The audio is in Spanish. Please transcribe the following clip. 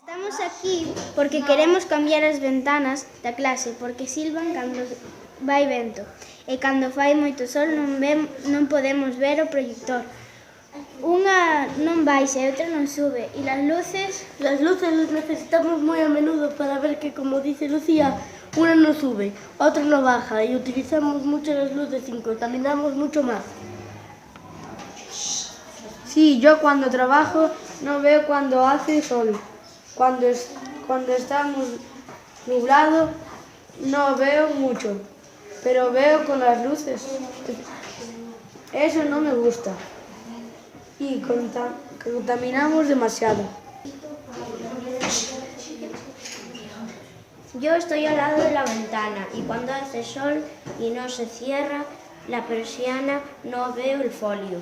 Estamos aquí porque queremos cambiar as ventanas da clase porque silban cando vai vento e cando fai moito sol non podemos ver o proyector. Unha non baixa e outra non sube e as luces... Las luces las necesitamos muy a menudo para ver que, como dice Lucía, una no sube, otra no baja y utilizamos mucho las luces y contaminamos mucho más. Sí, yo cuando trabajo no veo cuando hace sol. Cuando está nublado no veo mucho, pero veo con las luces. Eso no me gusta. Y contaminamos demasiado. Yo estoy al lado de la ventana y cuando hace sol y no se cierra la persiana no veo el folio.